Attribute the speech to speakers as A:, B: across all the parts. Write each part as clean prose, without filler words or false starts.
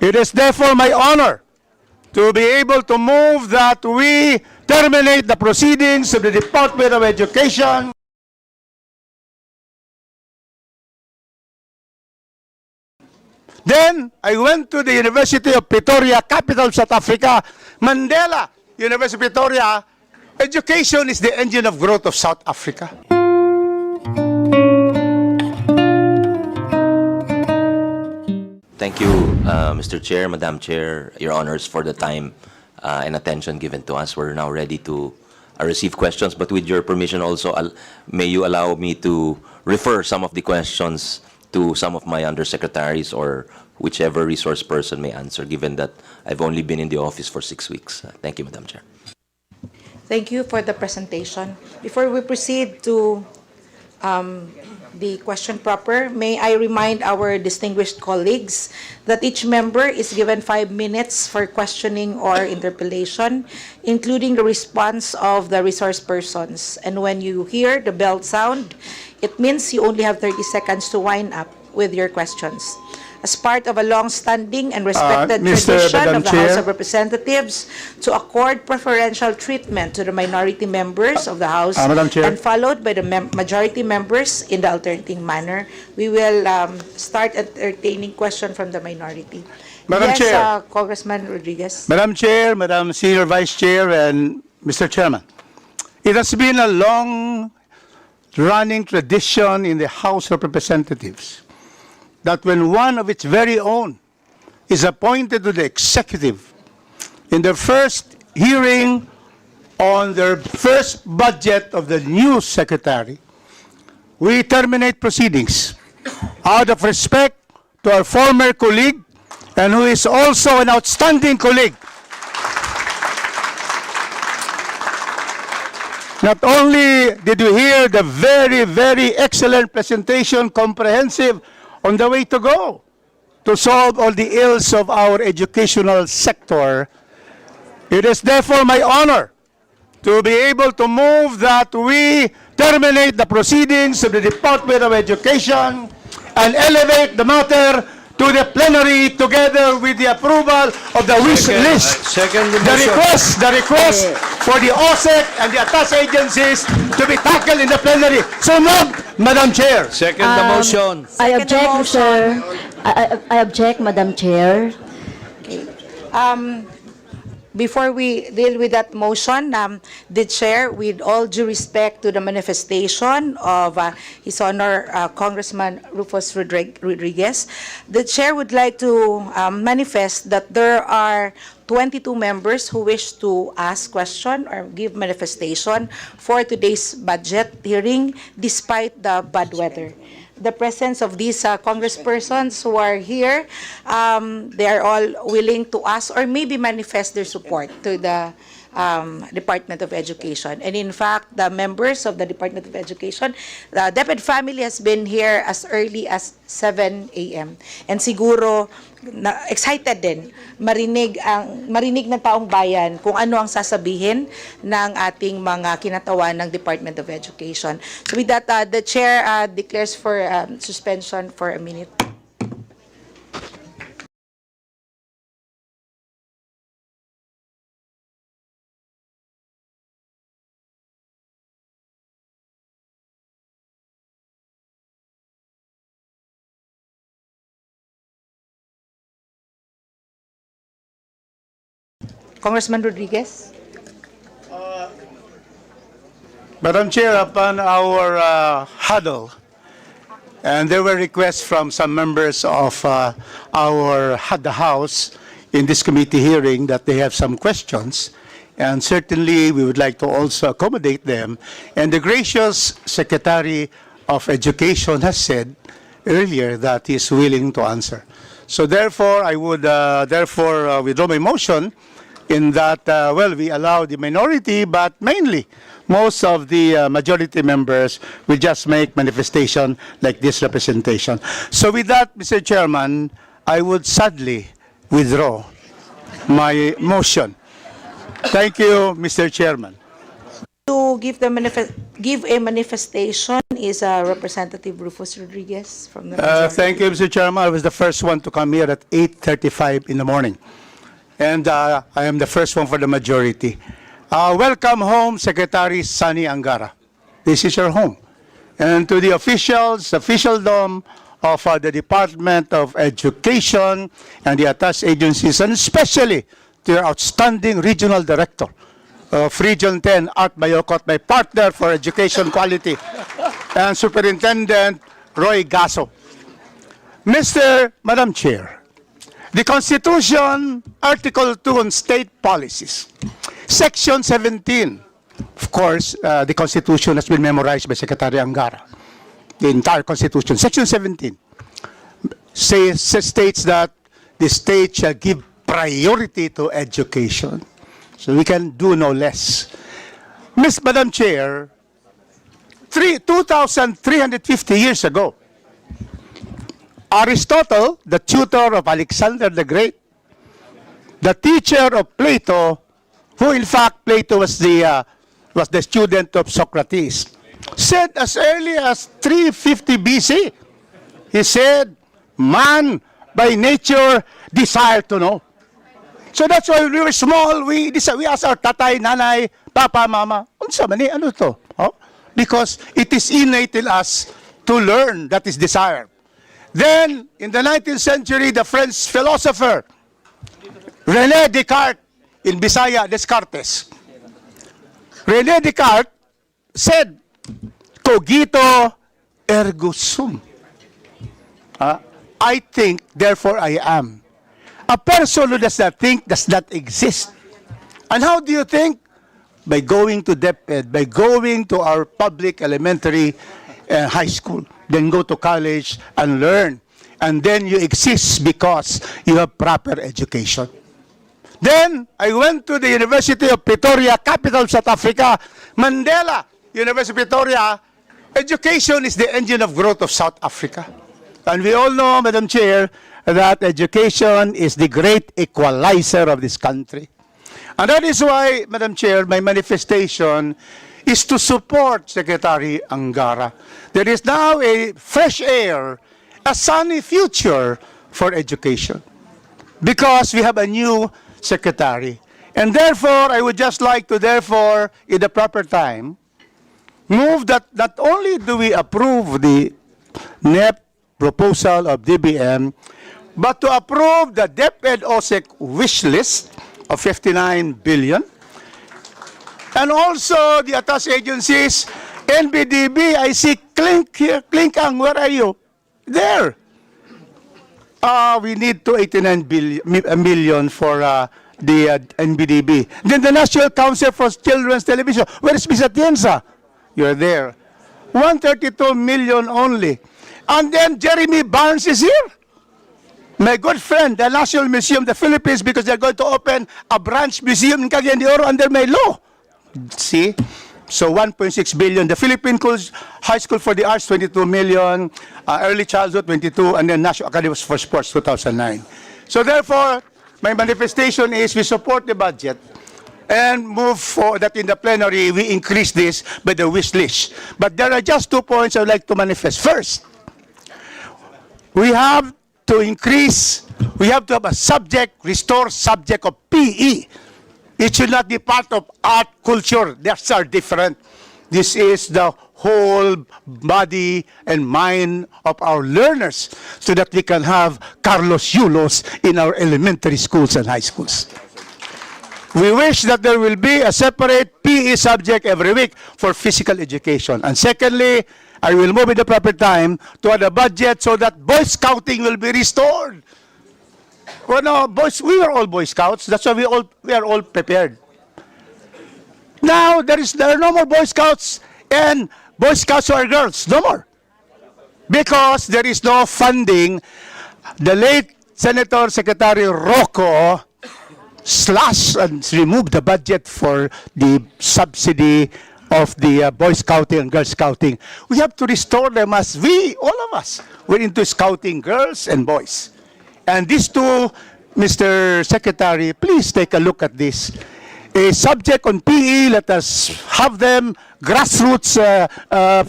A: It is therefore my honor to be able to move that we terminate the proceedings of the Department of Education. Then, I went to the University of Pretoria, capital of South Africa, Mandela University of Pretoria. Education is the engine of growth of South Africa.
B: Thank you, Mr. Chair, Madam Chair, Your Honors, for the time and attention given to us. We're now ready to receive questions, but with your permission also, may you allow me to refer some of the questions to some of my undersecretaries or whichever resource person may answer, given that I've only been in the office for 6 weeks. Thank you, Madam Chair.
C: Thank you for the presentation. Before we proceed to the question proper, may I remind our distinguished colleagues that each member is given 5 minutes for questioning or interpellation, including the response of the resource persons. And when you hear the bell sound, it means you only have 30 seconds to wind up with your questions. As part of a long-standing and respected tradition of the House of Representatives to accord preferential treatment to the minority members of the House and followed by the majority members in the alternating manner, we will start entertaining question from the minority.
A: Madam
C: yes,
A: Chair.
C: Congressman Rodriguez.
A: Madam Chair, Madam Senior Vice Chair, and Mr. Chairman, it has been a long-running tradition in the House of Representatives that when one of its very own is appointed to the executive in the first hearing on their first budget of the new secretary, we terminate proceedings out of respect to our former colleague and who is also an outstanding colleague. Not only did we hear the very, very excellent presentation, comprehensive, on the way to go to solve all the ills of our educational sector, it is therefore my honor to be able to move that we terminate the proceedings of the Department of Education and elevate the matter to the plenary together with the approval of the wish list. The request for the OSEC and the attached agencies to be tackled in the plenary. So moved, Madam Chair.
D: Second the motion.
E: I object, Mr. I object, Madam Chair.
C: Before we deal with that motion, the Chair, with all due respect to the manifestation of His Honor Congressman Rufus Rodriguez, the Chair would like to manifest that there are 22 members who wish to ask question or give manifestation for today's budget hearing despite the bad weather. The presence of these congresspersons who are here, they are all willing to ask or maybe manifest their support to the Department of Education. And in fact, the members of the Department of Education, the DepEd family has been here as early as 7 a.m. And siguro, excited din marinig ng taong bayan kung ano ang sasabihin ng ating mga kinatawan ng Department of Education. So with that, the Chair declares for suspension for a minute. Congressman Rodriguez.
A: Madam Chair, upon our huddle, and there were requests from some members of the House in this committee hearing that they have some questions, and certainly we would like to also accommodate them. And the gracious Secretary of Education has said earlier that he is willing to answer. So therefore, I would withdraw my motion in that, well, we allow the minority, but mainly most of the majority members will just make manifestation like this representation. So with that, Mr. Chairman, I would sadly withdraw my motion. Thank you, Mr. Chairman.
C: To to give a manifestation is Representative Rufus Rodriguez from the majority.
A: Thank you, Mr. Chairman. I was the first one to come here at 8:35 in the morning. And I am the first one for the majority. Welcome home, Secretary Sani Angara. This is your home. And to the officials, officialdom of the Department of Education and the attached agencies, and especially to your outstanding regional director of Region 10, Art Bayocot, my partner for education quality, and Superintendent Roy Gaso. Madam Chair, the Constitution, Article 2 on state policies, Section 17, of course, the Constitution has been memorized by Secretary Angara, the entire Constitution. Section 17 states that the state shall give priority to education. So we can do no less. Madam Chair, 2,350 years ago, Aristotle, the tutor of Alexander the Great, the teacher of Plato, who in fact Plato was the student of Socrates, said as early as 350 BC, he said, man by nature desire to know. So that's why when we were small, we asked our tatay, nanay, papa, mama, unsa man ni, ano to? Oh? Because it is innate in us to learn, that is desired. Then, in the 19th century, the French philosopher, René Descartes, in Bisaya, Descartes. René Descartes said, cogito ergo sum. I think, therefore I am. A person who does not think does not exist. And how do you think? By going to DepEd, by going to our public elementary high school, then go to college and learn. And then you exist because you have proper education. Then, I went to the University of Pretoria, capital of South Africa, Mandela University of Pretoria. Education is the engine of growth of South Africa. And we all know, Madam Chair, that education is the great equalizer of this country. And that is why, Madam Chair, my manifestation is to support Secretary Angara. There is now a fresh air, a sunny future for education. Because we have a new secretary. And therefore, I would just like to, therefore, in the proper time, move that not only do we approve the NEP proposal of DBM, but to approve the DepEd OSEC wish list of 59 billion. And also the attached agencies, NBDB, I see Clink here. Clinkang, where are you? There. We need 289 million for the NBDB. Then the National Council for Children's Television. Where is Miss Atienza? You're there. 132 million only. And then Jeremy Barnes is here. My good friend, the National Museum of the Philippines, because they're going to open a branch museum in Cagayan de Oro under my law. See? So 1.6 billion. The Philippine High School for the Arts, 22 million. Early Childhood, 22. And then National Academy for Sports, 2009. So therefore, my manifestation is we support the budget and move for that in the plenary, we increase this by the wish list. But there are just 2 points I would like to manifest. First, we have to increase, we have to have a subject, restore subject of PE. It should not be part of art, culture. These are different. This is the whole body and mind of our learners so that we can have Carlos Yulos in our elementary schools and high schools. We wish that there will be a separate PE subject every week for physical education. And secondly, I will move in the proper time to add a budget so that Boy Scouting will be restored. Well, no, boys, we were all Boy Scouts. That's why we are all prepared. Now, there are no more Boy Scouts and Boy Scouts who are girls. No more. Because there is no funding. The late Senator Secretary Rocco slashed and removed the budget for the subsidy of the Boy Scouting and Girl Scouting. We have to restore them as we, all of us, we're into scouting girls and boys. And these two, Mr. Secretary, please take a look at this. a subject on PE, let us have them, grassroots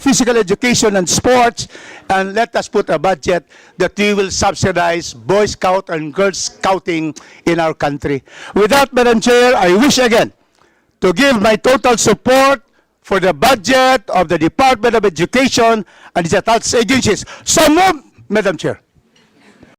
A: physical education and sports, and let us put a budget that we will subsidize Boy Scout and Girl Scouting in our country. With that, Madam Chair, I wish again to give my total support for the budget of the Department of Education and its attached agencies. So move, Madam Chair.